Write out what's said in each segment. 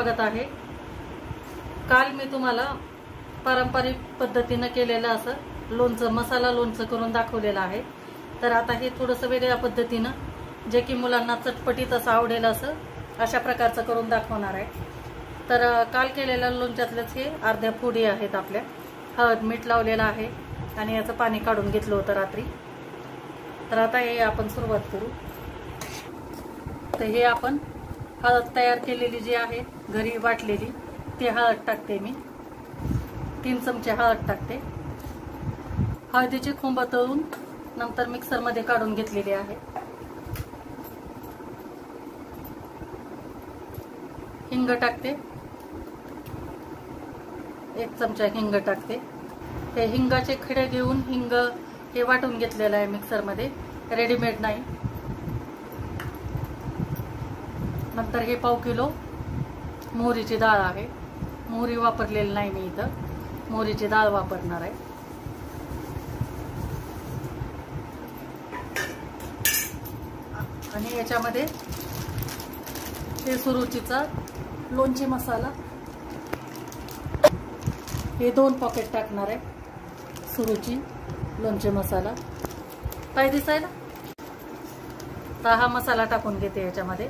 स्वागत आहे। काल मी तुम्हाला पारंपरिक पद्धतीने केलेलं असं लोणचं मसाला लोणचं करून दाखवलेलं आहे। तर आता हे थोडंसं वेगळ्या पद्धतीने जे की मुलांना चटपटीत असं आवडेल असं अशा प्रकारचं करून दाखवणार आहे। तर काल केलेल्या लोणच्यातलेच हे अर्ध्या फोडी आहेत आपल्या। हळद मीठ लावलेलं आहे आणि याचं पाणी काढून घेतलं होतं रात्री। तर आता हे आपण सुरुवात करू। तर हे आपण हळद तयार केलेली जी आहे घरी वाटलेली ती हळद टाकते मी। 3 चमचे हळद टाकते। हळदीचे खोंब तळून नंतर मिक्सर मध्ये काढून घेतलेली आहे। हिंग टाकते, 1 चमचा हिंग टाकते। हे हिंगाचे खडे घेऊन हिंग हे वाटून घेतलेलं आहे मिक्सर मध्ये, रेडीमेड नाही। नंतर हे पाव किलो मोहरीची डाळ आहे। मोहरी वापरलेली नाही मी इथं, मोहरीची डाळ वापरणार आहे। आणि याच्यामध्ये हे सुरुचीचा लोणची मसाला हे 2 पॉकेट टाकणार आहे। सुरुची लोणची मसाला काय दिसायला, तर हा मसाला टाकून घेते याच्यामध्ये।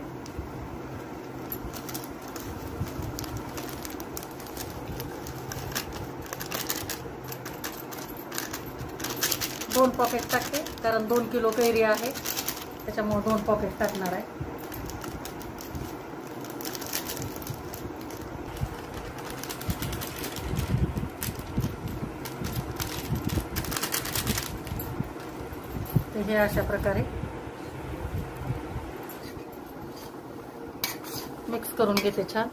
दोन पॉकेट टाकते कारण 2 किलो कैरी आहे त्याच्यामुळे 2 पॉकेट टाकणार आहे। तर हे अशा प्रकारे मिक्स करून घेते छान।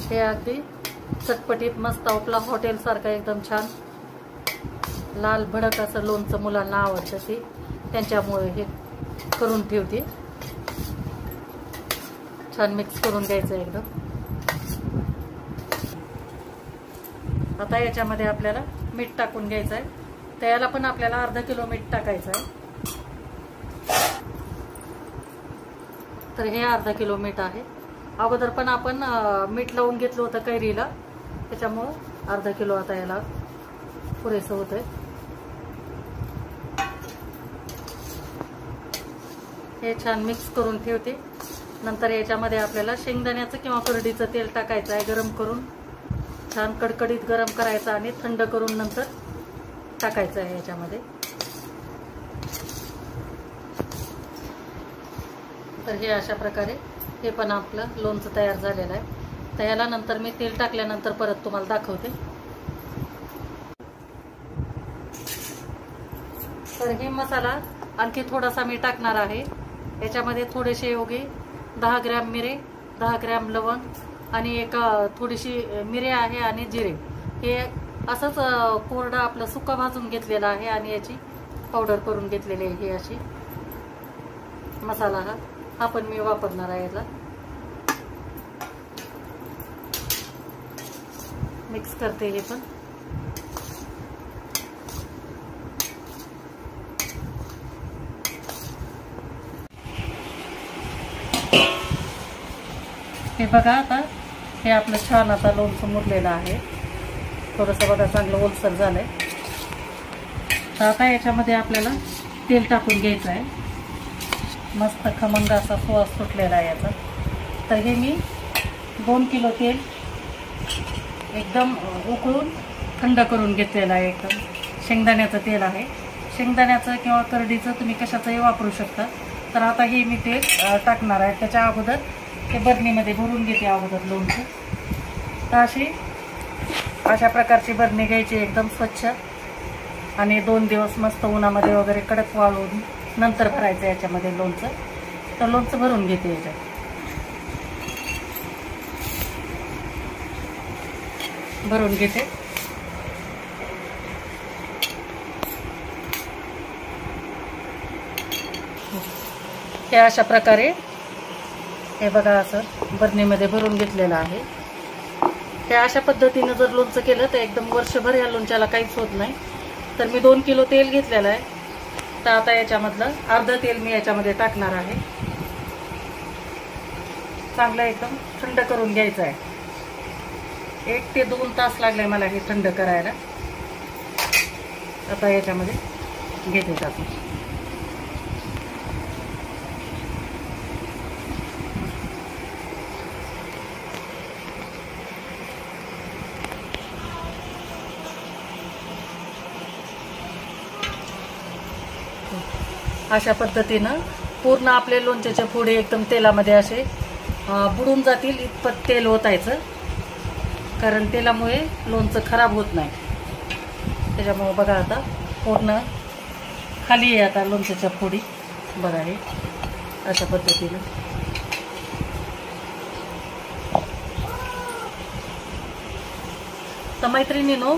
हे अगदी चटपटीत मस्त आपला हॉटेल सारखा एकदम छान लाल भडक असं लोणचं मुलांना आवडतं ते, त्यांच्यामुळे हे करून ठेवते। छान मिक्स करून द्यायचं एकदम। आता याच्यामध्ये आपल्याला मीठ टाकून घ्यायचं आहे। त्याला पण आपल्याला अर्धा किलो मीठ टाकायचं आहे। तर हे अर्धा किलो मीठ आहे। अगोदर पण आपण मीठ लावून घेतलं होतं कैरीला, त्याच्यामुळे अर्धा किलो आता याला पुरेसं होतंय। हे छान मिक्स करून ठेवते। नंतर याच्यामध्ये आपल्याला शेंगदाण्याचं किंवा करडीचं तेल टाकायचं आहे। गरम करून छान कडकडीत गरम करायचं आणि थंड करून नंतर टाकायचं आहे याच्यामध्ये। तर हे अशा प्रकारे हे पण आपलं लोणचं तयार झालेलं आहे। तर याला नंतर मी तेल टाकल्यानंतर परत तुम्हाला दाखवते। तर हे मसाला आणखी थोडासा मी टाकणार आहे। याच्यामध्ये थोडेसे योगे 10 ग्रॅम मिरे, 10 ग्रॅम लवंग आणि एक थोडीशी मिरे आहे आणि जिरे। हे असंच कोरडं आपलं सुका भाजून घेतलेलं आहे आणि याची पावडर करून घेतलेली आहे। ही अशी मसाला हा पण मी वापरणार आहे। याला मिक्स करते हे पण। हे बघा आता हे आपलं छान आता लोणचं मुरलेलं आहे। थोडंसं बघा चांगलं ओलसर झालंय। तर आता याच्यामध्ये आपल्याला तेल टाकून घ्यायचं आहे। मस्त खमंग असा सुवास सुटलेला आहे याचा। तर हे मी 2 किलो तेल एकदम उकळून थंड करून घेतलेलं आहे। एकदम शेंगदाण्याचं तेल आहे। शेंगदाण्याचं किंवा करडीचं तुम्ही कशाचंही वापरू शकता। तर आता हे मी तेल टाकणार आहे। त्याच्या अगोदर ते बरणीमध्ये भरून घेते अगोदर लोणचं। तर अशा प्रकारची बरणी घ्यायची एकदम स्वच्छ आणि 2 दिवस मस्त उन्हामध्ये वगैरे कडक वाळवून नंतर भरायचं याच्यामध्ये लोणचं। तर लोणचं भरून घेते याच्यात, भरून घेते। हे अशा प्रकारे हे बघा असं बरणीमध्ये भरून घेतलेलं आहे। हे अशा पद्धतीने जर लोणचं केलं तर एकदम वर्षभर या लोणच्याला काहीच होत नाही। तर मी 2 किलो तेल घेतलेलं आहे। तर आता याच्यामधलं अर्ध तेल मी याच्यामध्ये टाकणार आहे। चांगलं एकदम थंड करून घ्यायचं आहे. 1 ते 2 तास लागले मला हे थंड करायला. आता याच्यामध्ये घेते टाकून. अशा पद्धतीनं पूर्ण आपले लोणच्याचे फोडे एकदम तेलामध्ये असे बुडून जातील इतपत तेल ओतायचं, कारण तेलामुळे लोणचं खराब होत नाही. त्याच्यामुळे बघा आता पूर्ण खाली आहे आता लोणच्याच्या फोडी. बघा हे अशा पद्धतीनं. तर मैत्रिणींनो,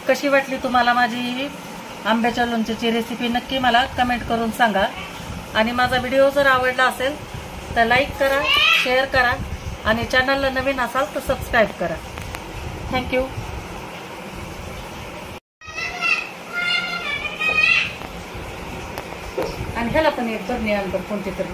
कशी वाटली तुम्हाला माझी आंब्याच्या लोणच्याची रेसिपी नक्की मला कमेंट करून सांगा. आणि माझा व्हिडिओ जर आवडला असेल तर लाईक करा, शेअर करा आणि चॅनलला नवीन असाल तर सबस्क्राईब करा. थँक्यू. आणि ह्याला पण एक बरणी अंतर कोणते तर